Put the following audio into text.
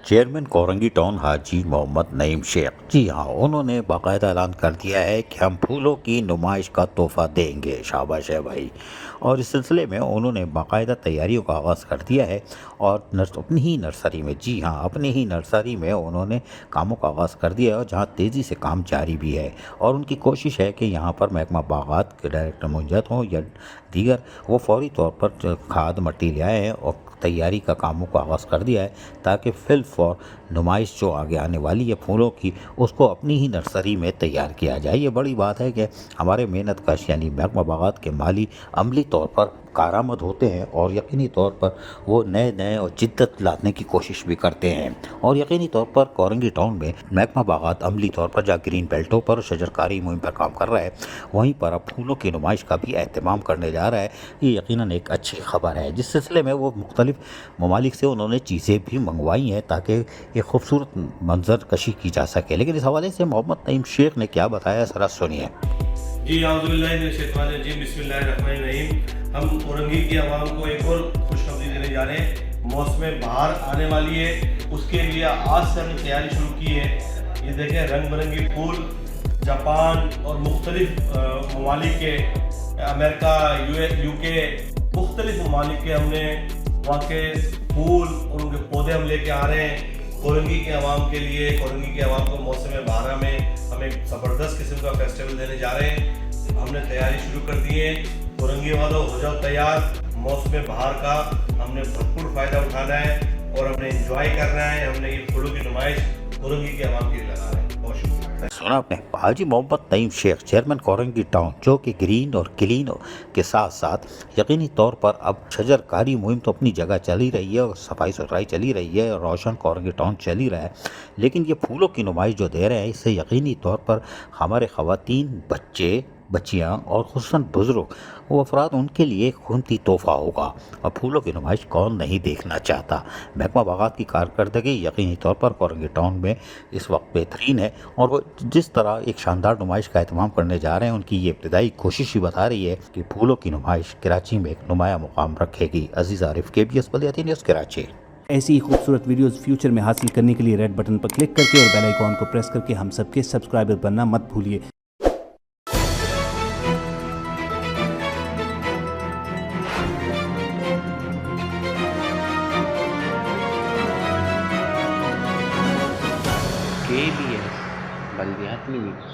Chairman Korangi town हाजी मोहम्मद नईम शेख, जी हाँ, उन्होंने बाकायदा ऐलान कर दिया है कि हम फूलों की नुमाइश का तोहफा देंगे। शाबाश है भाई। और इस सिलसिले में उन्होंने बाकायदा तैयारियों का आगाज़ कर दिया है और अपनी ही नर्सरी में, जी हाँ, अपनी ही नर्सरी में उन्होंने कामों का आगाज़ कर दिया है और जहाँ तेज़ी से काम जारी भी है। और उनकी कोशिश है कि यहाँ पर महकमा बागात के डायरेक्टर मुंजत हों या दीगर, वो फौरी तौर पर खाद मट्टी ले आए हैं और तैयारी का कामों को आगाज़ कर दिया है ताकि फिल फॉर नुमाइश जो आगे आने वाली है फूलों की, उसको अपनी ही नर्सरी में तैयार किया जाए। ये बड़ी बात है कि हमारे मेहनत कश यानी महकमा बागात के माली अमली तौर पर कारामद होते हैं और यकीनी तौर पर वो नए नए और जिद्दत लाने की कोशिश भी करते हैं। और यकीनी तौर पर कोरंगी टाउन में महकमा बागात अमली तौर पर जहाँ ग्रीन बेल्टों पर शजरकारी मुहिम पर काम कर रहा है, वहीं पर अब फूलों की नुमाइश का भी एहतमाम करने जा रहा है। ये यकीनन एक अच्छी खबर है। जिस सिलसिले में वो मुख्तलिफ ममालिक से उन्होंने चीज़ें भी मंगवाई हैं ताकि एक खूबसूरत मंजर कशी की जा सके। लेकिन इस हवाले से मोहम्मद नईम शेख ने क्या बताया, ज़रा सुनिए। जी आउज़ुबिल्लाहि बिस्मिल्लाहिर्रहमानिर्रहीम। हम कोरंगी की आवाम को एक और खुशखबरी देने जा रहे हैं। मौसम बहार आने वाली है, उसके लिए आज से हमने तैयारी शुरू की है। ये देखें, रंग बिरंगी फूल जापान और मुख्तलिफ ममालिक के, अमेरिका, यूके, मुख्तलिफ ममालिक के हमने वहाँ के फूल और उनके पौधे हम लेके आ रहे हैं कोरंगी के आवाम के लिए। कोरंगी के आवाम को मौसम बहार में हम एक ज़बरदस्त किस्म का फेस्टिवल देने जा रहे हैं। हमने तैयारी शुरू कर दी है। कोरंगी वालों, हो जाओ तैयार। मौसम बहार का हमने भरपूर फ़ायदा उठाना है और हमने इंजॉय करना है। हमने ये फूलों की नुमाइश कोरंगी के आवाम के लिए लगा रहे हैं। बहुत शुक्रिया। सुना आपने, हाजी मोहम्मद नईम शेख, चेयरमैन कोरंगी टाउन, जो कि ग्रीन और क्लीन के साथ साथ यकीनी तौर पर अब शजरकारी मुहिम तो अपनी जगह चली रही है और सफाई सुथराई चली रही है और रोशन कोरंगी टाउन चल ही रहा है, लेकिन ये फूलों की नुमाइश जो दे रहे हैं, इससे यकीनी तौर पर हमारे ख़वातीन, बच्चे, बच्चियाँ और खुसूसन बुज़ुर्ग, वो अफराद, उनके लिए एक कीमती तोहफ़ा होगा। और फूलों की नुमाइश कौन नहीं देखना चाहता। महकमा बागात की कारकर्दगी यकीनी तौर पर कोरंगी टाउन में इस वक्त बेहतरीन है और वो जिस तरह एक शानदार नुमाइश का एहतमाम करने जा रहे हैं, उनकी ये इब्तदाई कोशिश ही बता रही है कि फूलों की नुमाइश कराची में एक नुमाया मुकाम रखेगी। अजीज़ आरिफ, KBS बलियाती न्यूज़, कराची। ऐसी ही खूबसूरत वीडियोस फ्यूचर में हासिल करने के लिए रेड बटन पर क्लिक करके और बेल आइकॉन को प्रेस करके हम सबके सब्सक्राइबर बनना मत भूलिए। KBS बलियाती न्यूज़।